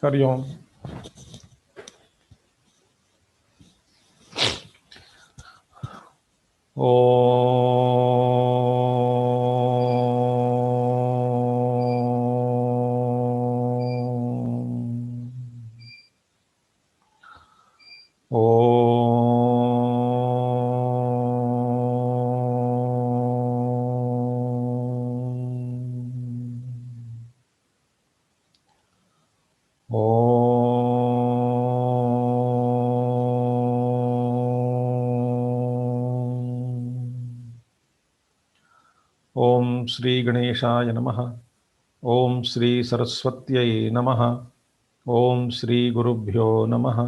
हरि ओम। ओम श्री गणेशाय नमः। ओम श्री सरस्वत्यै नमः। ओम श्री गुरुभ्यो नमः।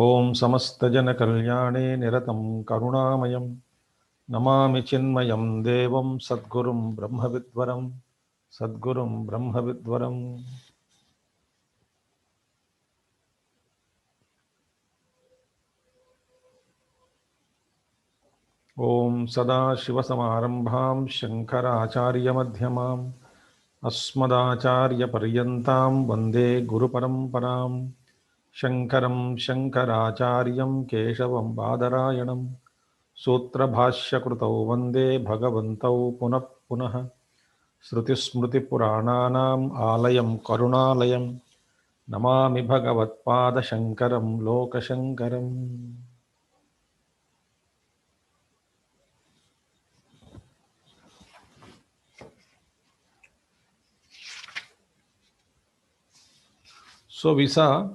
ओम समस्तजनकल्याणे निरतं करुणामयं नमामि चिन्मयं देवं सद्गुरुं ब्रह्मविद्वरं सद्गुरुं ब्रह्मविद्वरम्। ओम सदाशिवसमारम्भां शङ्कराचार्यमध्यमाम् अस्मदाचार्यपर्यन्तां वन्दे गुरुपरम्पराम्। शङ्करं शङ्कराचार्यं केशवं बादरायणं सूत्रभाष्यकृतौ वन्दे भगवन्तौ पुनः पुनः। श्रुतिस्मृतिपुराणानाम् आलयं करुणालयं Namami भगवत्पादशङ्करं लोकशङ्करम्। So we saw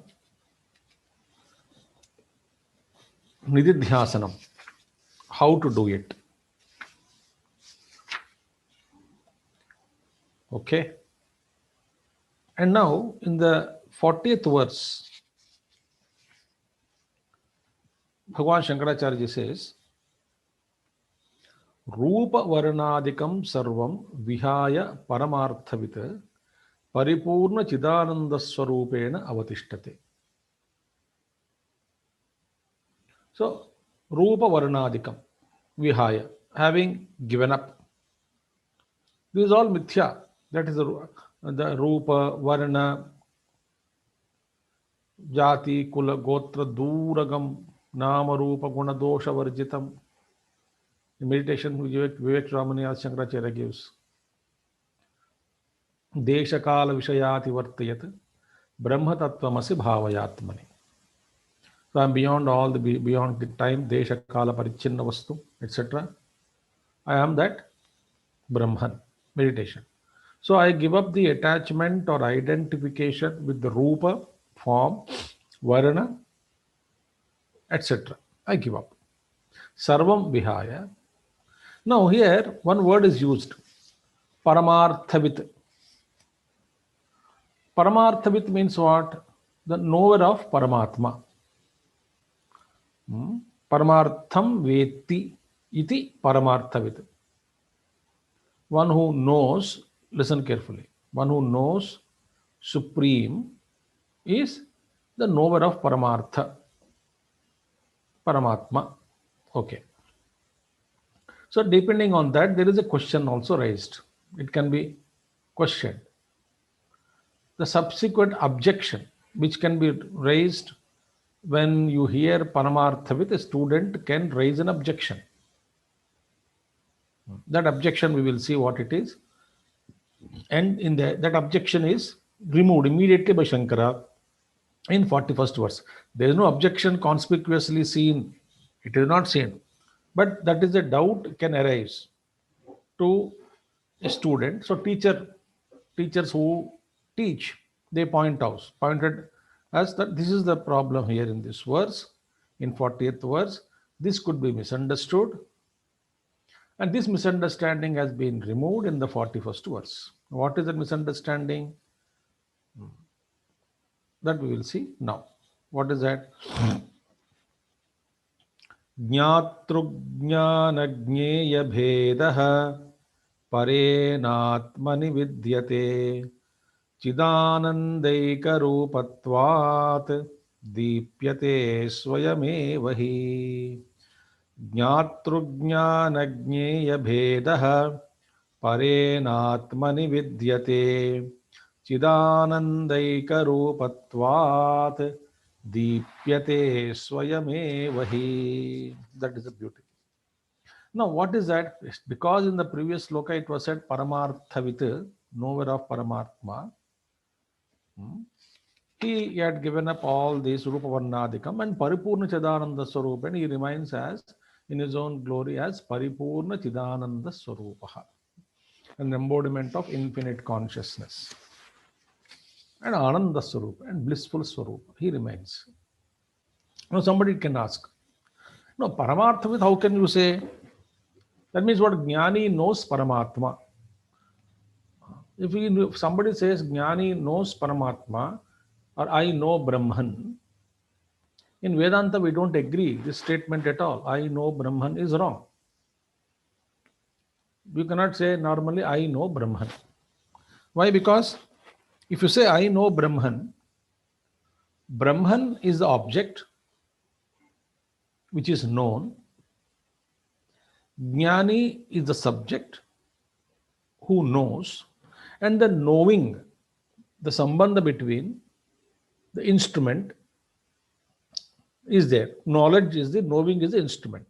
Nididhyasanam, how to do it. Okay. And now in the 40th verse, Bhagavan Shankaracharya says, Rupa Varnadikam Sarvam Vihaya Paramarthavit Paripurna Chidananda Swarupena Avatishtate. So, Rupa Varnadikam Vihaya, having given up. This is all mithya. That is the Rupa, Varna, Jati, Kula, Gotra, Duragam, Nama, Rupa, Guna, Dosha, Varjitam. The meditation Vivek Ramani Shankaracharya gives. Desha Kala Vishayati Vartayat Brahma Tattvamasi Bhavayatmani. So I am beyond all the beyond the time, Desha Kala Parichinna Vastu, etc. I am that Brahman. Meditation. So I give up the attachment or identification with the Rupa, form, Varna, etc. I give up. Sarvam Vihaya. Now here one word is used. Paramarthavit. Paramarthavit means what? The knower of Paramatma. Paramartham Veti iti Paramarthavit. One who knows, listen carefully, one who knows Supreme is the knower of Paramartha, Paramatma. Okay. So depending on that, there is a question also raised. It can be questioned. The subsequent objection which can be raised when you hear Paramarthavit, a student can raise an objection. That objection we will see what it is. And in that objection is removed immediately by Shankara in 41st verse. There is no objection conspicuously seen. It is not seen. But that is a doubt can arise to a student. So teachers who teach, they pointed as that this is the problem here in this verse, in 40th verse. This could be misunderstood. And this misunderstanding has been removed in the 41st verse. What is that misunderstanding? That we will see now. What is that? Jnatrugnanagneya bhedaha parenatmani vidyate chidanandaikaropatvat deepyate swayamevahi. Jnatrugnanagneya bhedaha parenatmani vidyate chidanandaikaropatvat deepyate swayameva hi. That is the beauty. Now, what is that? Because in the previous sloka it was said Paramarthavit, knower of Paramatma. He had given up all these Rupa Varnadikam and Paripurna Chidananda Swarupa, and he remains as in his own glory as Paripurna Chidananda Swarupaha, an embodiment of infinite consciousness. And Ananda Swarupa and blissful Swarupa, he remains. Now somebody can ask, no, Paramarthavit, how can you say? That means what? Jnani knows Paramatma. If somebody says Jnani knows Paramatma or I know Brahman, in Vedanta we don't agree this statement at all. I know Brahman is wrong. You cannot say normally I know Brahman. Why? Because if you say I know Brahman, Brahman is the object which is known. Jnani is the subject who knows, and the knowing, the sambandha between the instrument is there. Knowledge is the knowing is the instrument.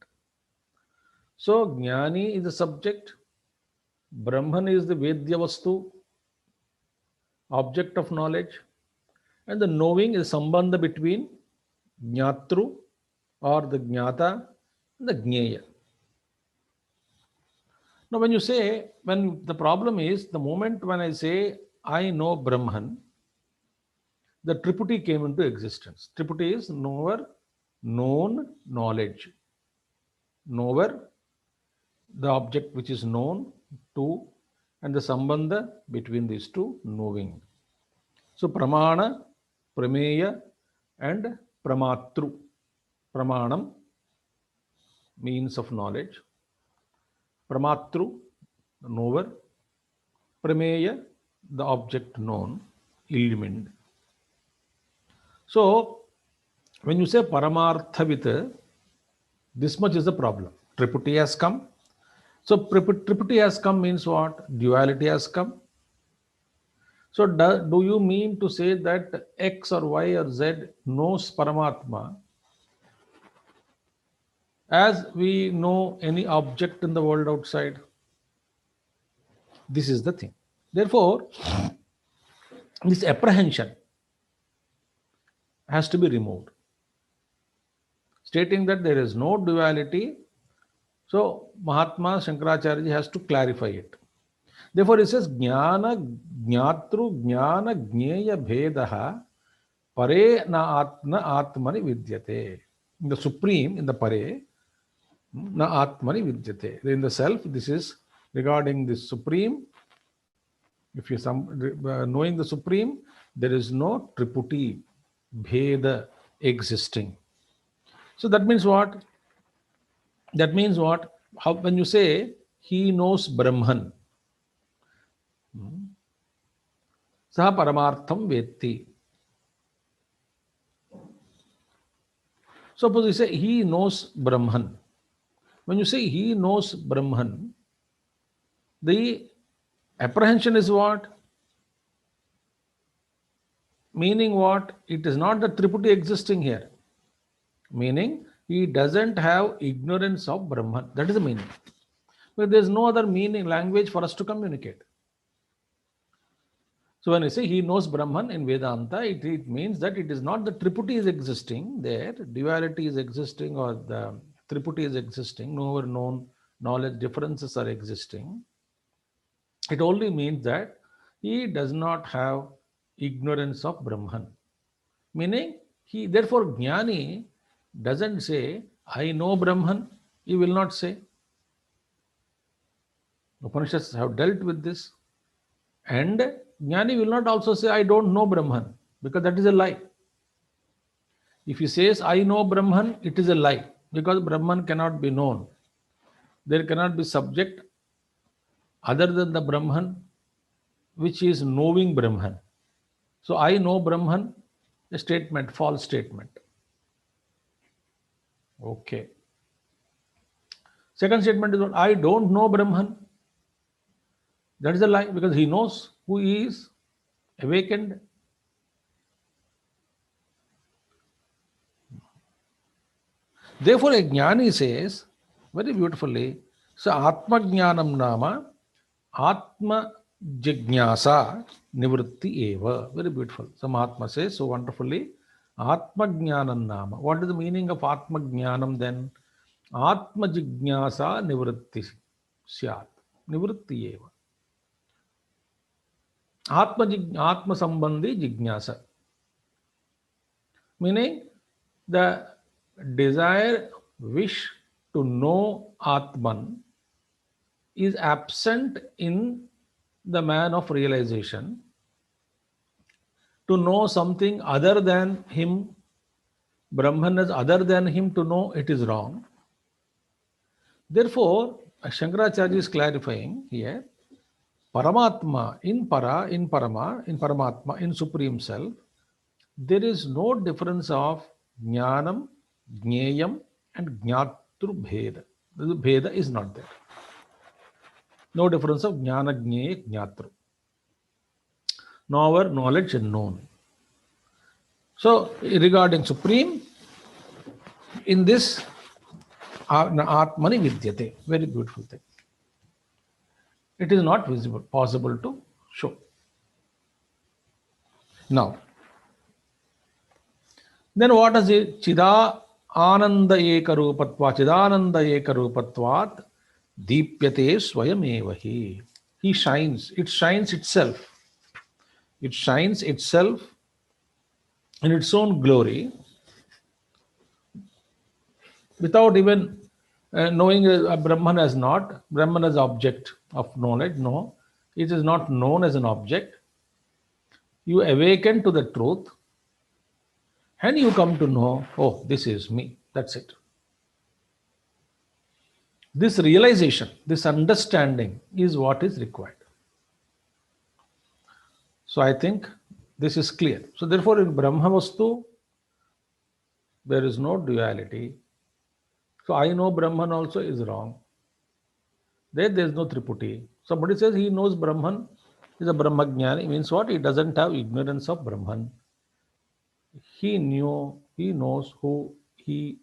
So Jnani is the subject, Brahman is the Vedya Vastu, object of knowledge, and the knowing is sambandha between Jnatru or the Jnata and the Jnaya. Now, when the problem is the moment when I say I know Brahman, the Tripudi came into existence. Tripudi is knower, known, knowledge. Knower, the object which is known, to, and the sambandha between these two, knowing. So, Pramana, Prameya, and Pramatru. Pramanam, means of knowledge. Pramatru, knower. Prameya, the object known, illumined. So, when you say Paramarthavit, this much is the problem. Triputi has come. So, Triputi has come means what? Duality has come. So, do you mean to say that X or Y or Z knows Paramatma as we know any object in the world outside? This is the thing. Therefore, this apprehension has to be removed, stating that there is no duality. So Mahatma Shankaracharya has to clarify it. Therefore, it says Jnana Jnatru Jnana Jnaya Bhedaha Pare na Atmani Vidyate. In the Supreme, in the Pare, na Atmani Vidyate. In the Self, this is regarding the Supreme. If you knowing the Supreme, there is no Triputi, Bheda existing. So that means what? That means what? How, when you say he knows Brahman, Saha Paramartham Vetti. Suppose you say he knows Brahman. When you say he knows Brahman, the apprehension is what? Meaning what? It is not the Triputi existing here. Meaning he doesn't have ignorance of Brahman. That is the meaning. But there is no other meaning, language for us to communicate. So when I say he knows Brahman in Vedanta, it means that it is not the Triputi is existing there, duality is existing or the Triputi is existing, knower, known, knowledge, differences are existing. It only means that he does not have ignorance of Brahman. Meaning, therefore, Jnani doesn't say, I know Brahman, he will not say. Upanishads have dealt with this. And Jnani will not also say, I don't know Brahman, because that is a lie. If he says, I know Brahman, it is a lie, because Brahman cannot be known. There cannot be subject other than the Brahman, which is knowing Brahman. So I know Brahman, a statement, false statement. Okay. Second statement is what? I don't know Brahman. That is a lie, because he knows who he is. awakened. Therefore, a jnani says very beautifully, so Atma Jnanam Nama Atma Jignasa Nivritti Eva. Very beautiful. Some Atma says so wonderfully, Atma Jnanam Nama. What is the meaning of Atma Jnanam then? Atma Jignasa Nivritti Syat. Nivritti Eva. Atma Sambandhi Jignasa. Meaning the desire, wish to know Atman is absent in the man of realization. To know something other than him, Brahman as other than him, to know it is wrong. Therefore, Shankaracharya is clarifying here, Paramatma, in Para, in Parama, in Paramatma, in Supreme Self, there is no difference of Jnanam, Jneyam, and Jnatru Bheda. The Bheda is not there. No difference of Jnana, Jneye, Jnatru. Knower, knowledge, and known. So, regarding Supreme, in this Atmani Vidyate, very beautiful thing. It is not visible, possible to show. Now, then what is it? Chida Ananda Ekarupatva, Chidananda Ekarupatvat Deepyate Swayamevahi. He shines, it shines itself. It shines itself in its own glory without even knowing Brahman as not, Brahman as object of knowledge. No, it is not known as an object. You awaken to the truth and you come to know, oh, this is me. That's it. This realization, this understanding is what is required. So I think this is clear. So therefore in Brahmavastu, there is no duality. So I know Brahman also is wrong. There is no Triputi. Somebody says he knows Brahman, is a Brahmajnani. Means what? He doesn't have ignorance of Brahman. He knows who he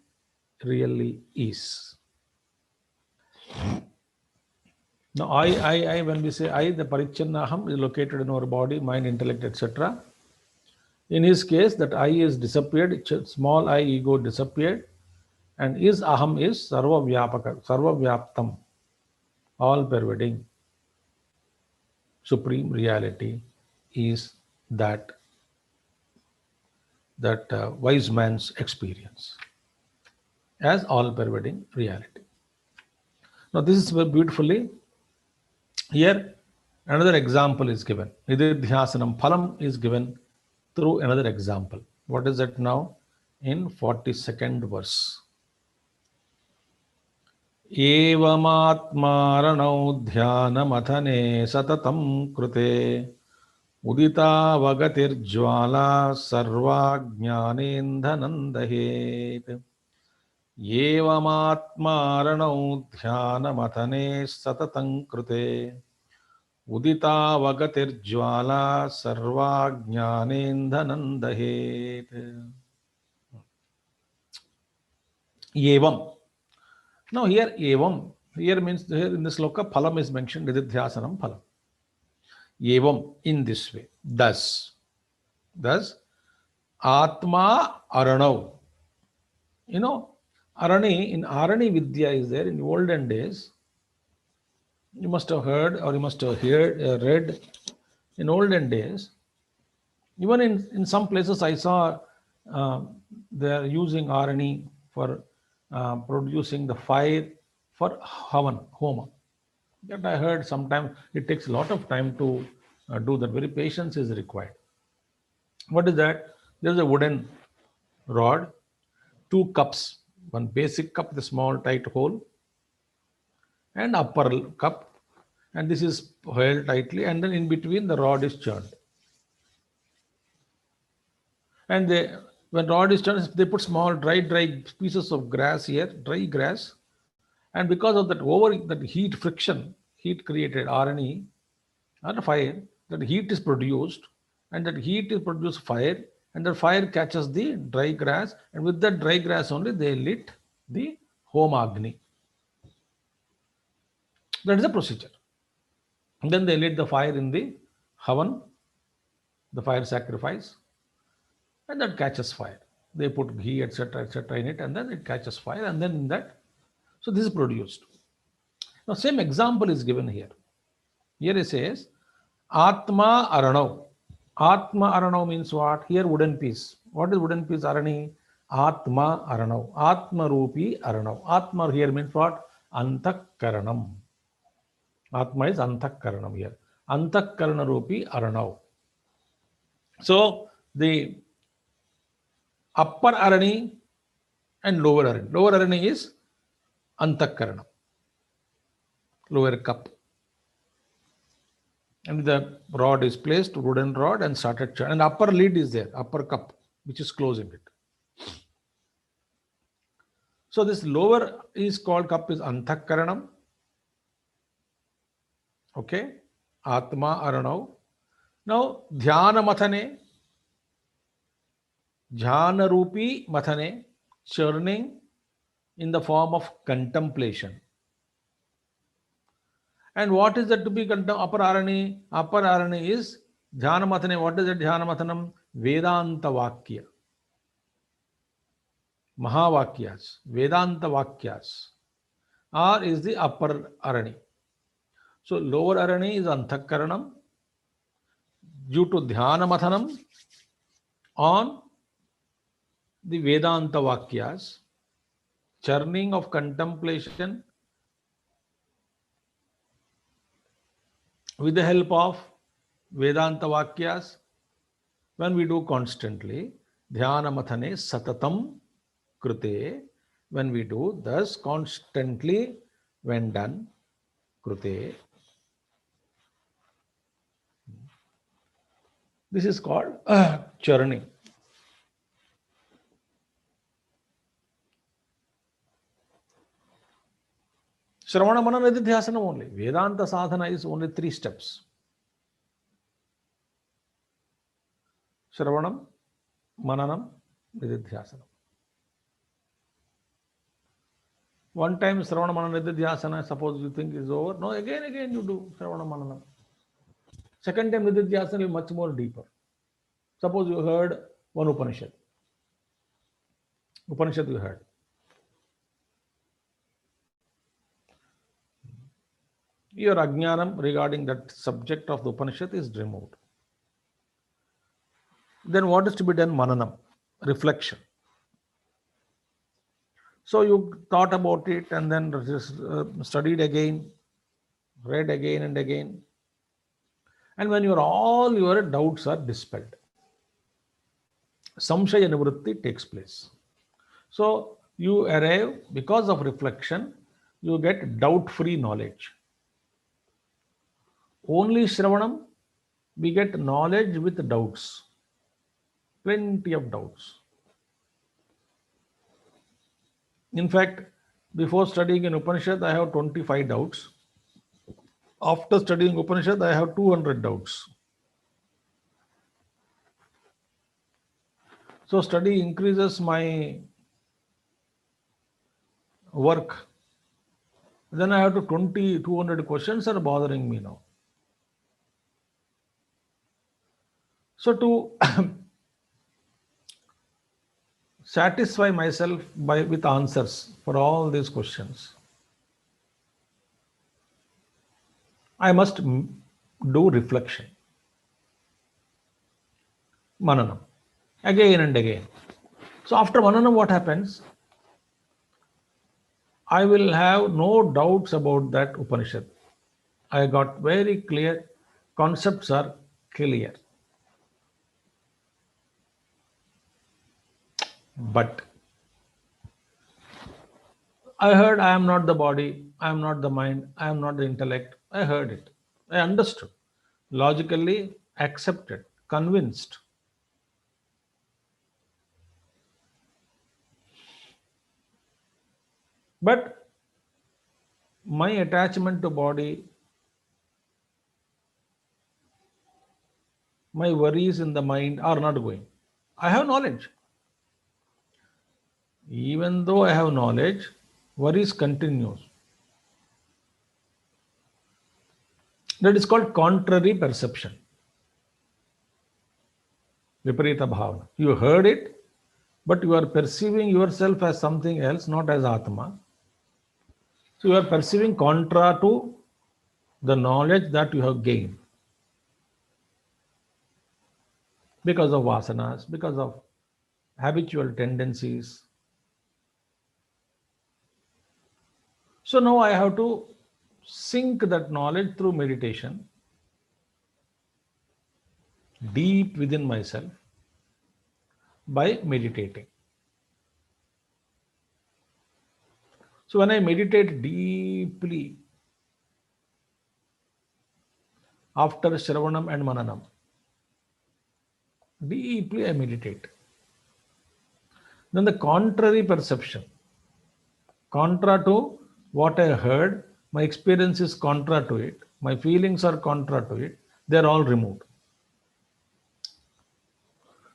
really is. Now, I, when we say I, the Parichannaham is located in our body, mind, intellect, etc. In his case, that I is disappeared, small I ego disappeared, and his aham is sarva vyapaka, sarva vyaptam, all pervading. Supreme reality is that wise man's experience as all pervading reality. Now, this is very beautifully here. Another example is given. Nididhyasanam phalam is given through another example. What is that now? In 42nd verse. Evamatmaranau dhyanamatane satatam krute udita vagatirjvala sarva jnanendhanandahet. Evamatmaranau dhyanamatane satatam krute udita vagatirjvala sarva jnanendhanandahet. Evam. Now here evam, here means here in this sloka phalam is mentioned, nididhyasanam phalam. Evam, in this way. Thus Atma Aranav. You know, Arani, in Arani Vidya is there in olden days. You must have heard or you must have read in olden days. Even in some places I saw they are using Arani for producing the fire for Havan, Homa. That I heard sometimes it takes a lot of time to do that. Very patience is required. What is that? There is a wooden rod, 2 cups, one basic cup, the small tight hole, and upper cup, and this is held tightly, and then in between the rod is churned. And when rod is turned, they put small dry pieces of grass here, dry grass, and because of that that heat friction, heat created RNE or fire, that heat is produced, and that heat is produce fire, and the fire catches the dry grass, and with that dry grass only they lit the home agni. That is the procedure. And then they lit the fire in the havan, the fire sacrifice, and that catches fire. They put ghee, etc., in it, and then it catches fire, and then in that, so this is produced. Now, same example is given here. Here it says, Atma Aranav. Atma Aranav means what? Here wooden piece. What is wooden piece? Arani. Atma Aranav. Atma Rupi Aranav. Atma here means what? Antakaranam. Atma is Antakaranam here. Antakarana Rupi Aranav. So the upper Arani and lower Arani. Lower Arani is Antakaranam. Lower cup. And the rod is placed, wooden rod, and started churning. And upper lid is there, upper cup, which is closing it. So this lower is called cup is Anthakaranam. Okay, Atma Aranav. Now Dhyana Mathane, Jhana Rupi Mathane, churning in the form of contemplation. And what is that to be upper Arani? Upper Arani is Dhyana Mathane. What is that Dhyana Mathanam? Vedanta Vakya. Mahavakyas, Vedanta Vakyas, or is the upper Arani. So lower Arani is Anthakaranam due to Dhyana Mathanam on the Vedanta Vakyas, churning of contemplation with the help of Vedanta Vakyas. When we do constantly, Dhyana Mathane Satatam Krute, when we do thus constantly, when done, Krute. This is called churning. Shravana Manana Nididhyasana only. Vedanta sadhana is only 3 steps. Shravanam, Mananam, Nididhyasana. One time Shravana Manana Nididhyasana, suppose you think is over. No, again you do Shravana Mananam. Second time Nididhyasana is much more deeper. Suppose you heard one Upanishad. Upanishad you heard. Your ajnanam regarding that subject of the Upanishad is removed. Then what is to be done? Mananam, reflection. So you thought about it and then studied again, read again and again. And when all your doubts are dispelled, samshaya nivritti takes place. So you arrive, because of reflection, you get doubt-free knowledge. Only Shravanam, we get knowledge with doubts. Plenty of doubts. In fact, before studying in Upanishad, I have 25 doubts. After studying Upanishad, I have 200 doubts. So study increases my work. Then I have to 200 questions are bothering me now. So to satisfy myself with answers for all these questions, I must do reflection, mananam, again and again. So after mananam, what happens? I will have no doubts about that Upanishad. I got very clear, concepts are clear. But I heard I am not the body, I am not the mind, I am not the intellect. I heard it. I understood. Logically accepted, convinced. But my attachment to body, My worries in the mind are not going. I have knowledge. Even though I have knowledge, worries continues. That is called contrary perception. Viparita bhavana. You heard it, but you are perceiving yourself as something else, not as Atma. So you are perceiving contra to the knowledge that you have gained because of vasanas, because of habitual tendencies. So now I have to sink that knowledge through meditation deep within myself by meditating. So when I meditate deeply after Shravanam and Mananam, deeply I meditate. Then the contrary perception, contra to what I heard, my experience is contra to it, my feelings are contra to it, they are all removed.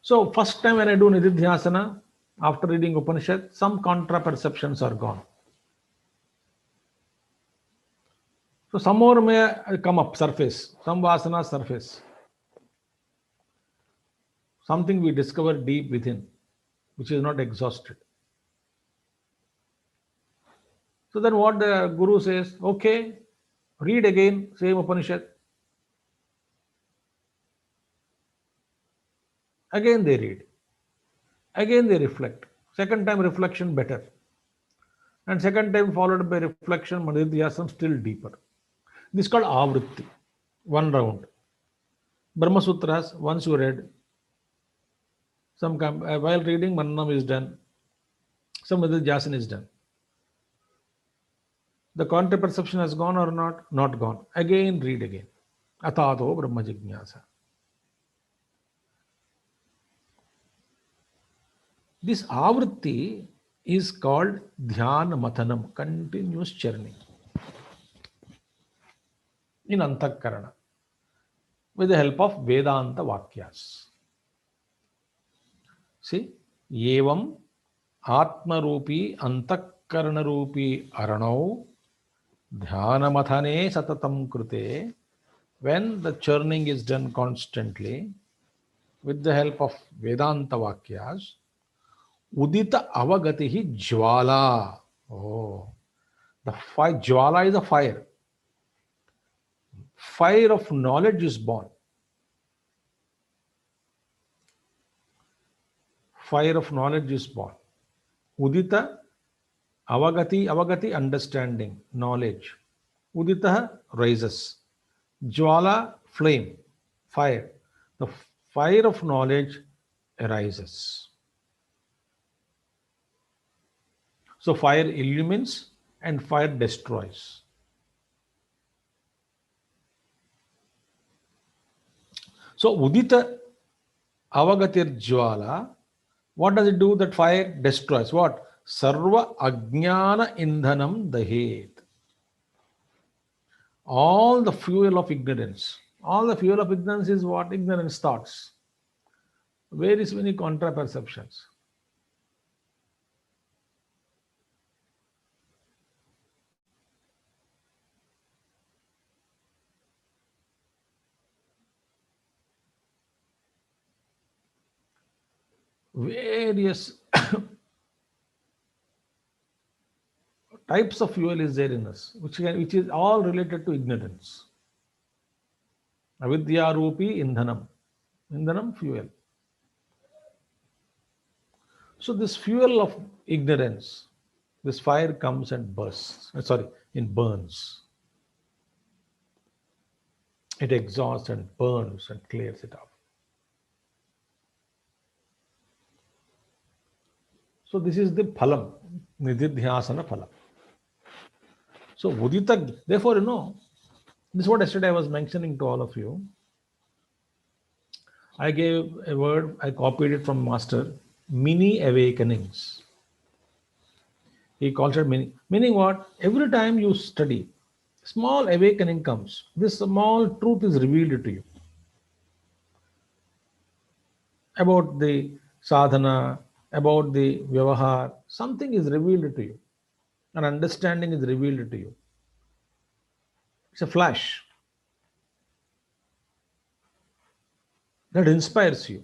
So first time when I do Nididhyasana, after reading Upanishad, some contra perceptions are gone. So some more may come up, surface, some vasana surface. Something we discover deep within, which is not exhausted. So then what the Guru says, okay, read again, same Upanishad. Again they read. Again they reflect. Second time reflection better. And second time followed by reflection, Manidhyasam still deeper. This is called Avritti. One round. Brahma Sutras, once you read, while reading, Mananam is done. Some Nididhyasana is done. The contra perception has gone or not? Not gone. Again, read again. Atato Brahma Jignasa. This Avritti is called Dhyana Mathanam, continuous churning in Antakarana with the help of Vedanta Vakyas. See, Yevam Atma Rupi Antakarana Rupi Aranau Dhyana Mathane Satatam Krute. When the churning is done constantly with the help of Vedanta Vakyas, Udita Avagatihi Jwala. Oh, the fire, Jwala is a fire. Fire of knowledge is born. Fire of knowledge is born. Udita Avagati, Avagati understanding, knowledge. Udita rises. Jwala flame, fire. The fire of knowledge arises. So fire illumines and fire destroys. So Udita Avagatir Jwala, what does it do? That fire destroys. What? Sarva Ajnana Indhanam Dahet. All the fuel of ignorance. All the fuel of ignorance is what? Ignorance thoughts. Where is many contra perceptions? Various types of fuel is there in us, which is all related to ignorance. Avidya Rupi Indhanam. Indhanam, fuel. So this fuel of ignorance, this fire comes and bursts. It burns. It exhausts and burns and clears it off. So this is the phalam, Nididhyasana phalam. So Udita, therefore, this is what yesterday I was mentioning to all of you. I gave a word, I copied it from Master, mini awakenings. He calls it mini. Meaning what? Every time you study, small awakening comes. This small truth is revealed to you. about the sadhana, about the vyavahar, something is revealed to you. An understanding is revealed to you. It's a flash that inspires you.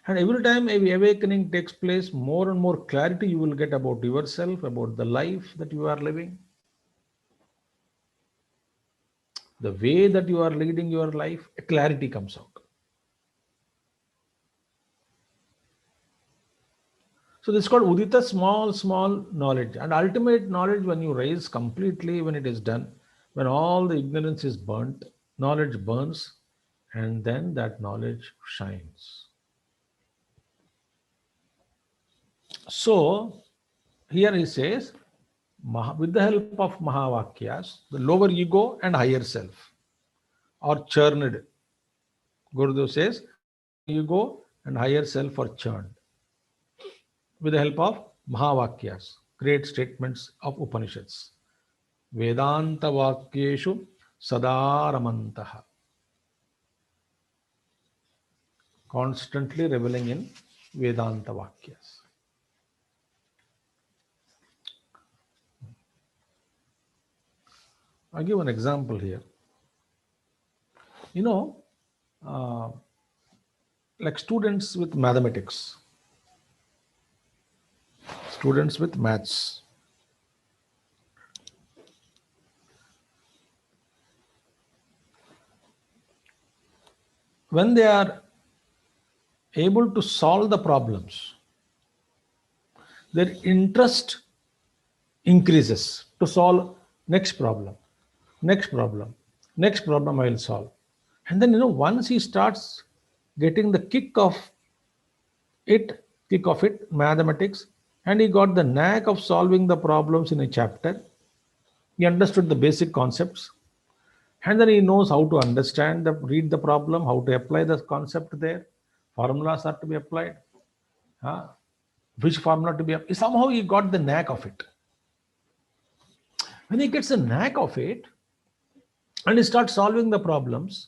And every time a awakening takes place, more and more clarity you will get about yourself, about the life that you are living, the way that you are leading your life, a clarity comes out. So this is called udita, small, small knowledge. And ultimate knowledge, when you raise completely, when it is done, when all the ignorance is burnt, knowledge burns, and then that knowledge shines. So here he says, with the help of Mahavakyas, the lower ego and higher self are churned. Gurudev says, ego and higher self are churned with the help of Mahavakyas, great statements of Upanishads. Vedanta Vakyeshu Sadaramantaha, constantly reveling in Vedanta Vakyas. I'll give an example here. You know, uh, like students with mathematics, students with maths. When they are able to solve the problems, their interest increases to solve next problem, next problem, next problem I will solve. And then, once he starts getting the kick of it, mathematics, and he got the knack of solving the problems in a chapter, he understood the basic concepts, and then he knows how to understand read the problem, how to apply the concept there. Formulas are to be applied. Huh? Which formula to be applied. Somehow he got the knack of it. When he gets the knack of it and he starts solving the problems,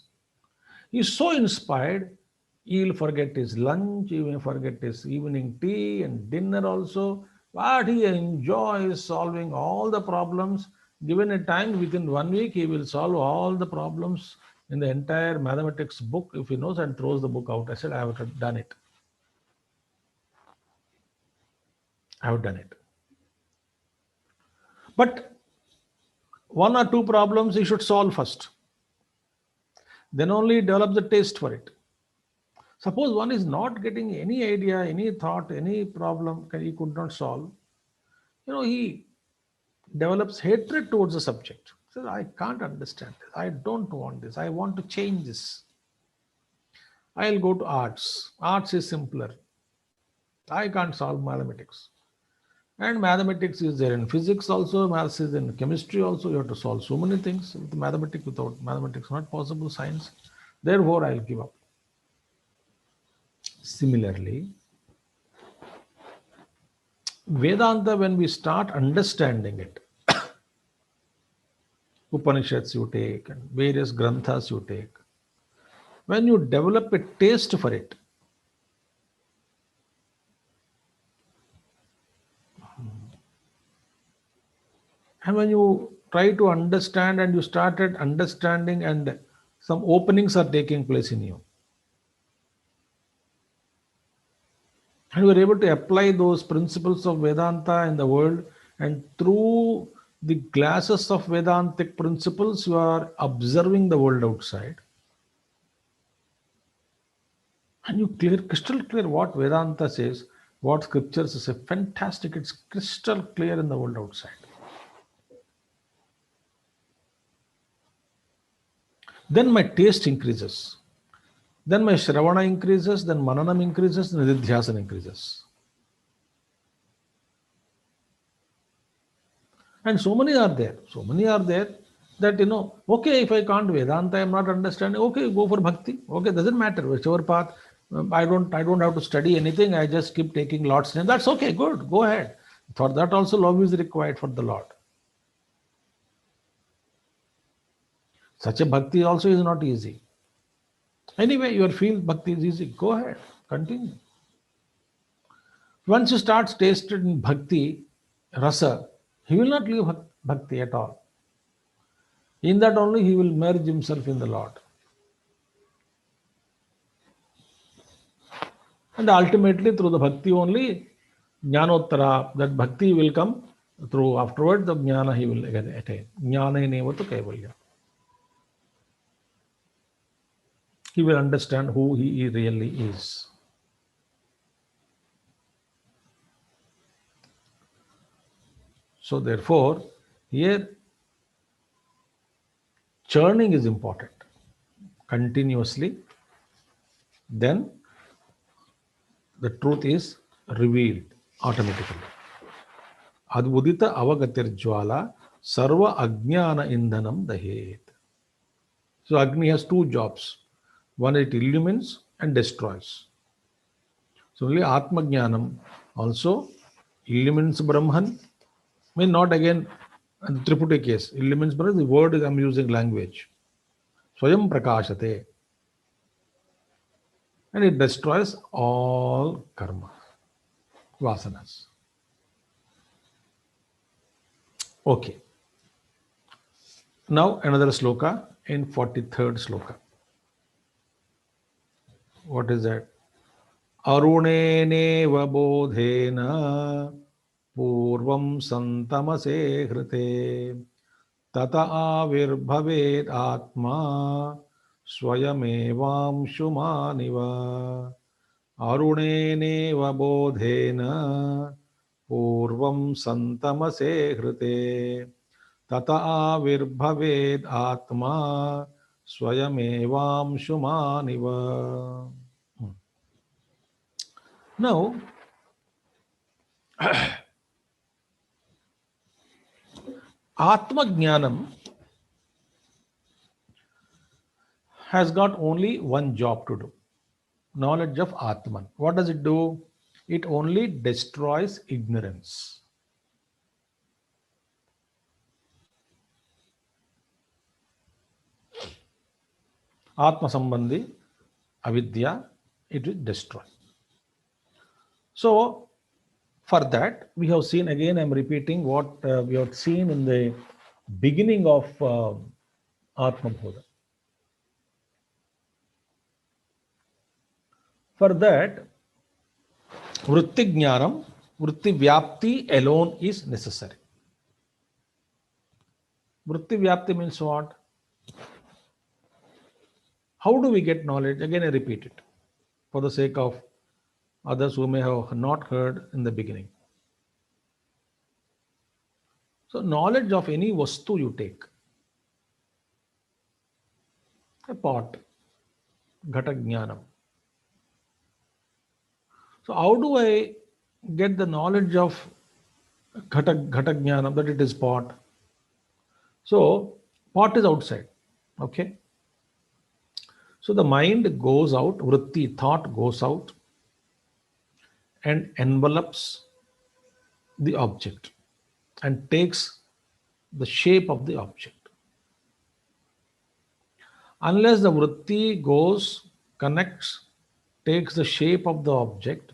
he's so inspired, he'll forget his lunch, he will forget his evening tea and dinner also. But he enjoys solving all the problems. Given a time, within 1 week, he will solve all the problems in the entire mathematics book if he knows, and throws the book out. I said, I have done it. I have done it. But one or two problems he should solve first. Then only develop the taste for it. Suppose one is not getting any idea, any thought, any problem he could not solve, he develops hatred towards the subject. Says, I can't understand this. I don't want this. I want to change this. I'll go to arts. Arts is simpler. I can't solve mathematics. And mathematics is there in physics also, maths is in chemistry also. You have to solve so many things. With mathematics, without mathematics, not possible. Science. Therefore, I'll give up. Similarly, Vedanta, when we start understanding it, Upanishads you take and various granthas you take, when you develop a taste for it, and when you try to understand and you started understanding and some openings are taking place in you, and you are able to apply those principles of Vedanta in the world, and through the glasses of Vedantic principles, you are observing the world outside. And you crystal clear what Vedanta says, what scriptures say. Fantastic. It's crystal clear in the world outside. Then my taste increases. Then my Shravana increases, then Mananam increases, then Nididhyasana increases. And so many are there. So many are there that, okay, if I can't Vedanta, I'm not understanding, okay, go for Bhakti. Okay, doesn't matter, whichever path. I don't have to study anything. I just keep taking Lord's name. That's okay, good, go ahead. For that also love is required for the Lord. Such a bhakti also is not easy. Anyway, you feel bhakti is easy, go ahead, Continue. Once you start tasted in bhakti, rasa, he will not leave bhakti at all. In that only he will merge himself in the Lord. And ultimately through the bhakti only, jnanottara, that bhakti will come through afterward, the jnana he will attain. Jnana nevatu kaivalya. He will understand who he really is. So therefore, here churning is important. Continuously, then the truth is revealed automatically. Advudita avagatir jwala sarva ajnana indhanam dahet. So Agni has two jobs. One, it illumines and destroys. So only Atma Jnanam also illumines Brahman. I mean, not again the Tripura case. Illumines Brahman, the word is I'm using language. Swayam Prakashate. And it destroys all karma, vasanas. Okay. Now another sloka in 43rd sloka. What is that? Arunenev bodhena purvam santamase hrite tata avirbhaved atma swayamevamshumaniva. Arunenev bodhena purvam santamase hrite tata avirbhaved atma swayamevamshumaniva. Now, Atma Jnanam has got only one job to do. Knowledge of Atman. What does it do? It only destroys ignorance. Atma Sambandhi, avidya, it will destroy. So, for that, we have seen, again, I'm repeating what we have seen in the beginning of Atma Bodha. For that, Vritti Jnanam, Vritti Vyapti alone is necessary. Vritti Vyapti means what? How do we get knowledge? Again, I repeat it for the sake of others who may have not heard in the beginning. So, knowledge of any vastu you take, a pot, Ghata Jnanam. So, how do I get the knowledge of Ghata Jnanam that it is pot? So, pot is outside, okay? So, the mind goes out, vritti, thought goes out and envelops the object and takes the shape of the object. Unless the vritti goes, connects, takes the shape of the object,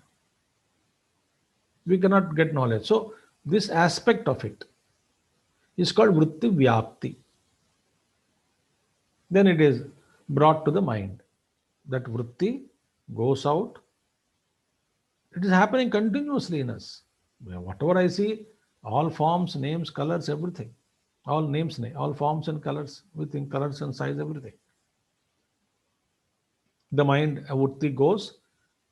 we cannot get knowledge. So, this aspect of it is called vritti vyapti. Then it is brought to the mind. That vritti goes out. It is happening continuously in us. Whatever I see, all forms, names, colors, everything. All names, all forms and colors, within colors and size, everything. The mind, vritti goes,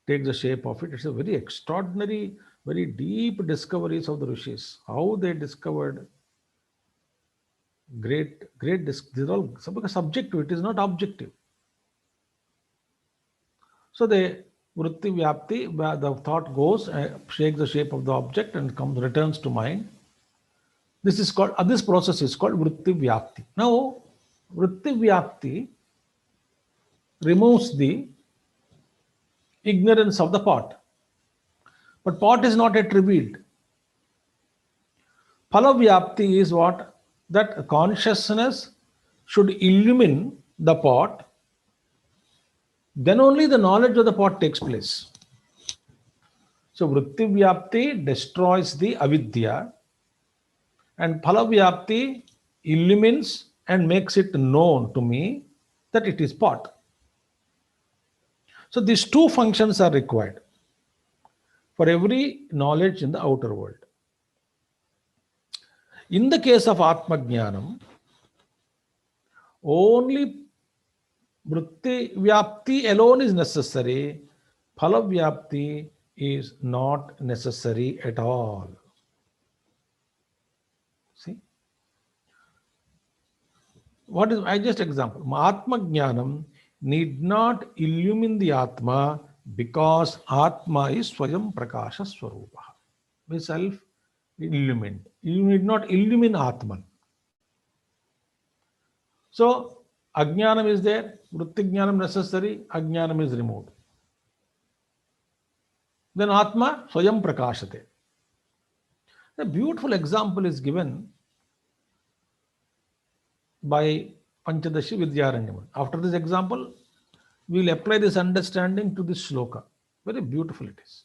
takes the shape of it. It's a very extraordinary, very deep discoveries of the rishis. How they discovered great, these are all subjective, it is not objective. So the vritti vyapti, where the thought goes, shakes the shape of the object and returns to mind. This is called, this process is called vritti vyapti. Now, vritti vyapti removes the ignorance of the pot. But pot is not yet revealed. Phala vyapti is what? That consciousness should illumine the pot, then only the knowledge of the pot takes place. So vritti vyapti destroys the avidya, and phala vyapti illumines and makes it known to me that it is pot. So these two functions are required for every knowledge in the outer world. In the case of Atma Jnanam, only vritti vyapti alone is necessary, phala vyapti is not necessary at all. See? What is, I just example, Atma Jnanam need not illumine the Atma because Atma is Swayam Prakasha Swarupa. Be self illumined. You need not illumine Atman. So Ajnanam is there, Vritti Jnanam necessary, Ajnanam is removed. Then Atma Swayam Prakashate. A beautiful example is given by Panchadashi Vidyaranyam. After this example, we will apply this understanding to this shloka. Very beautiful it is.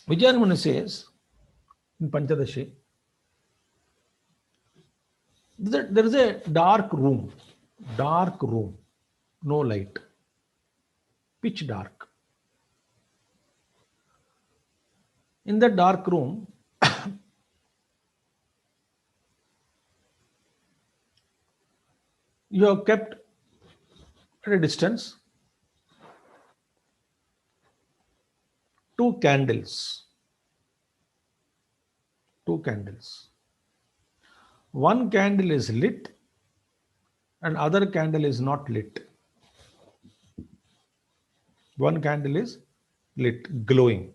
Vidyaranyam says in Panchadashi, there is a dark room, no light, pitch dark. In that dark room, you have kept at a distance two candles. One candle is lit and other candle is not lit. One candle is lit, glowing.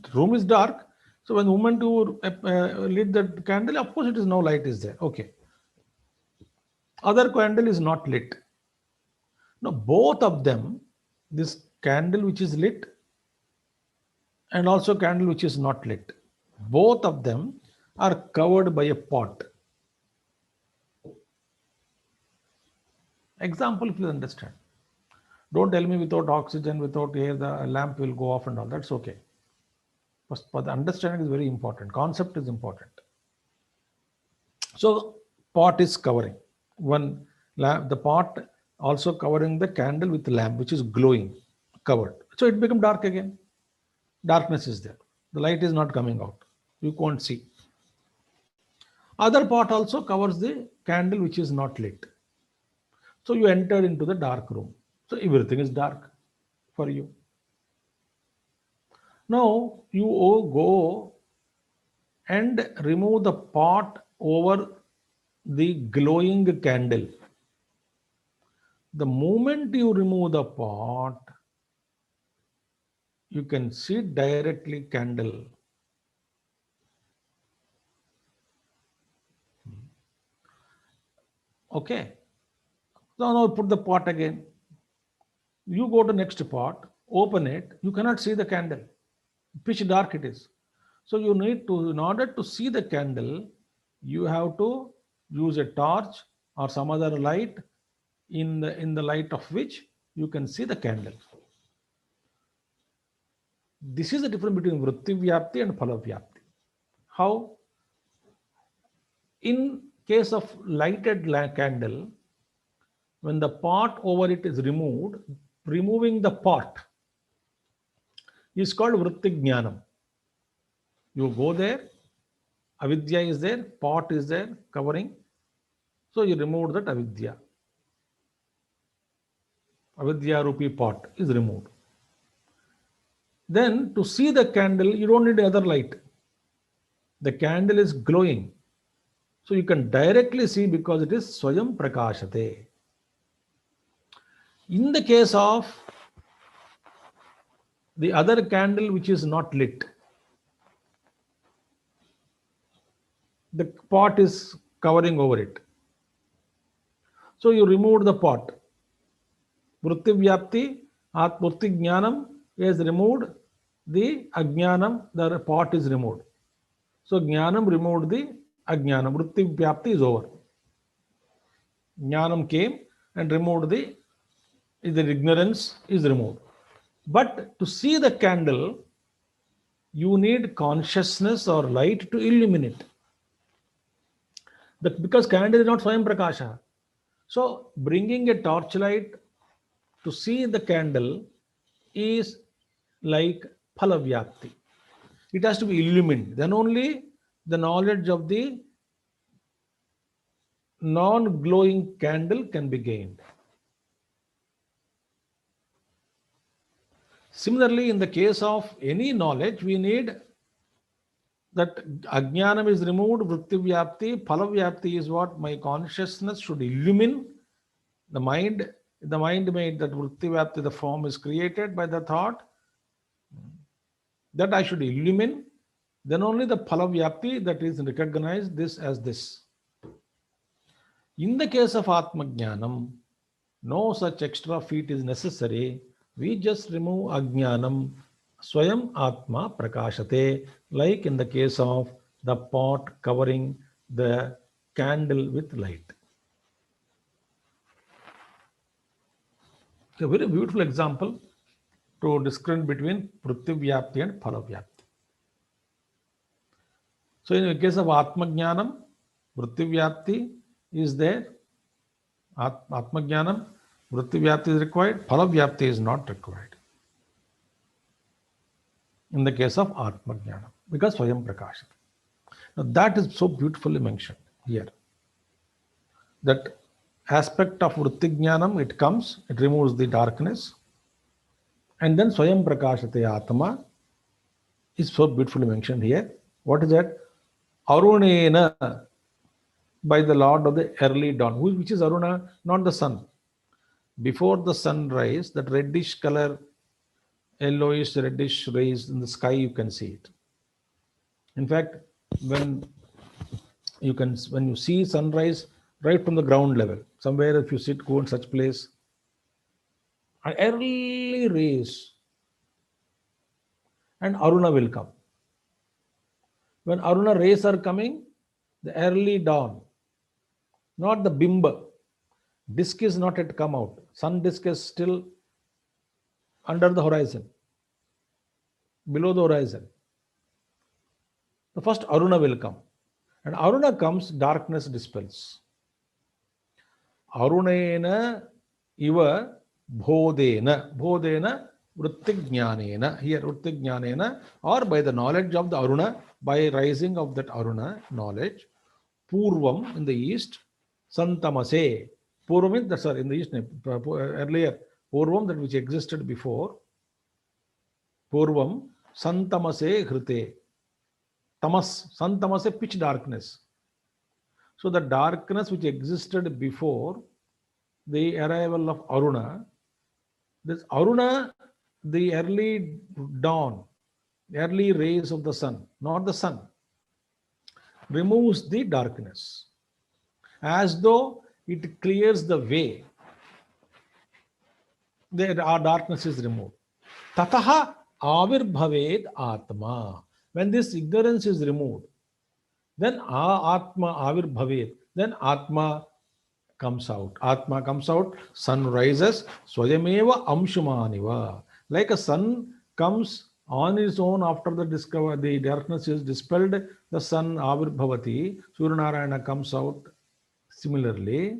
The room is dark. So when the moment you lit the candle, of course it is no light is there. Okay. Other candle is not lit. Now both of them, this candle which is lit and also candle which is not lit, both of them are covered by a pot. Example, if you understand. Don't tell me without oxygen, without air, the lamp will go off and all. That's okay. But the understanding is very important. Concept is important. So pot is covering one lamp. The pot also covering the candle with the lamp, which is glowing, covered. So it becomes dark again. Darkness is there. The light is not coming out. You can't see. Other pot also covers the candle which is not lit. So you entered into the dark room. So everything is dark for you. Now you go and remove the pot over the glowing candle. The moment you remove the pot, you can see directly candle. Okay. So now put the pot again. You go to next pot, open it, you cannot see the candle. Pitch dark it is. So you need to, in order to see the candle, you have to use a torch or some other light in the light of which you can see the candle. This is the difference between vritti vyapti and phala vyapti. How? In case of lighted candle, when the pot over it is removed, removing the pot is called vritti jnanam. You go there, avidya is there, pot is there, covering. So you remove that avidya. Avidya rupi pot is removed. Then to see the candle, you don't need other light. The candle is glowing. So you can directly see because it is Swayam Prakashate. In the case of the other candle which is not lit, the pot is covering over it. So you remove the pot. Vritti vyapti, vritti jnanam is removed, the ajnanam, the pot is removed. So jnanam removed the ajnanam. Vritti vyapti is over. Jnanam came and removed the ignorance is removed. But to see the candle, you need consciousness or light to illuminate. Because candle is not Swayam Prakasha. So bringing a torchlight to see the candle is like Phalavyapti. It has to be illumined. Then only the knowledge of the non-glowing candle can be gained. Similarly, in the case of any knowledge, we need that ajnanam is removed, vrittivyapti, phalavyapti is what my consciousness should illumine the mind. The mind made that vrittivyapti, the form is created by the thought, that I should illumine. Then only the phalavyapti, that is recognized this as this. In the case of Atmajnanam, no such extra feat is necessary. We just remove Ajnanam, Swayam Atma Prakashate, like in the case of the pot covering the candle with light. A very beautiful example to discriminate between Prithvivyapti and Phalavyapti. So in the case of Atmajnanam, Prithvivyapti is there. Atmajnanam, Vrittivyapti is required, Phalavyapti is not required. In the case of Atmajnanam, because Swayam Prakashit. Now that is so beautifully mentioned here. That aspect of Vrittignanam, it comes, it removes the darkness, and then Swayam Prakashate Atma is so beautifully mentioned here. What is that? Arunena, by the Lord of the early dawn. Which is Aruna? Not the sun. Before the sunrise, that reddish color, yellowish reddish rays in the sky, you can see it. In fact, when you see sunrise right from the ground level, somewhere if you go in such place, early rays and Aruna will come. When Aruna rays are coming, the early dawn, not the bimba, disk is not yet come out. Sun disk is still under the horizon, below the horizon. The first Aruna will come. And Aruna comes, darkness dispels. Arunena iva bodhena. Bodhena vrittignanena. Here vrittignanena, or by the knowledge of the Aruna, by rising of that Aruna knowledge. Purvam in the east, Santamase. Purvam is, sorry, in the east, earlier. Purvam, that which existed before. Purvam, Santamase hrite. Tamas, Santamase, pitch darkness. So the darkness which existed before the arrival of Aruna, this Aruna, the early dawn, early rays of the sun, not the sun, removes the darkness, as though it clears the way. Our darkness is removed. Tataha avirbhaved atma. When this ignorance is removed, then Atma avirbhaved, then Atma comes out. Atma comes out, sun rises, swayameva amshumaniva. Like a sun comes on its own after the darkness is dispelled, the sun avirbhavati, Suryanarayana comes out. Similarly,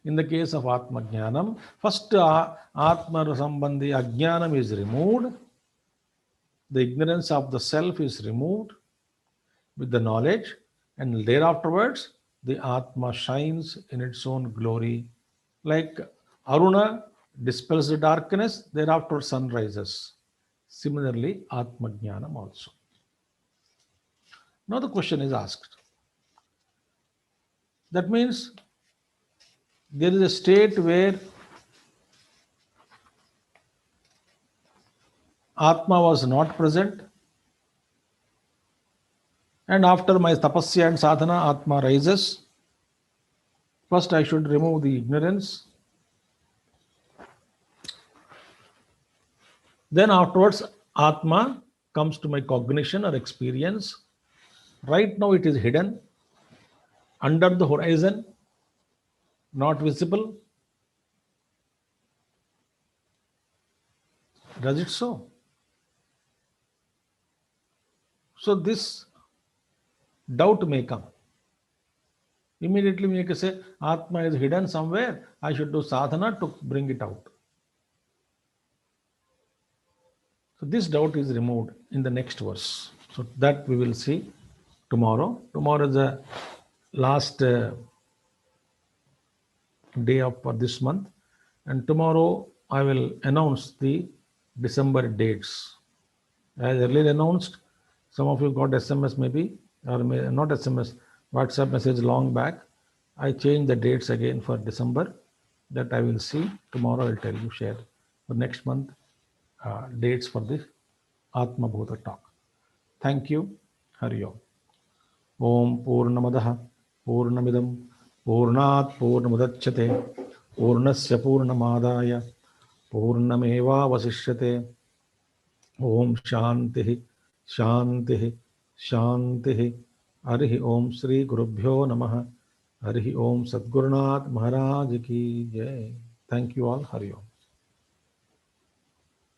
in the case of Atma Jnanam, first Atma Sambandhi Ajnanam is removed, the ignorance of the self is removed with the knowledge, and thereafterwards the Atma shines in its own glory. Like Aruna dispels the darkness, thereafter sun rises. Similarly, Atma Jnanam also. Now the question is asked. That means there is a state where Atma was not present, and after my tapasya and sadhana, Atma rises. First, I should remove the ignorance. Then afterwards, Atma comes to my cognition or experience. Right now it is hidden, under the horizon, not visible. Does it so? So this doubt may come. Immediately we can say, Atma is hidden somewhere. I should do sadhana to bring it out. So this doubt is removed in the next verse. So that we will see tomorrow. Tomorrow is the last day of for this month, and tomorrow I will announce the December dates. As earlier announced, some of you got SMS maybe, or may, not SMS, WhatsApp message long back. I changed the dates again for December. That I will see tomorrow. I'll tell you, share for next month dates for the Atma Bhuta talk. Thank you. Hari Om. Om Purnamadaha Purnamidam Purnat Purnamudachyate Purnasya Purnamadaya Purnameva Vasishyate. Om Shanti Shanti Shanti. Harihi Om Sri Gurubhyo Namaha. Harihi Om Sadgurunath Maharaj Ki Jai. Thank you all. Hari Om.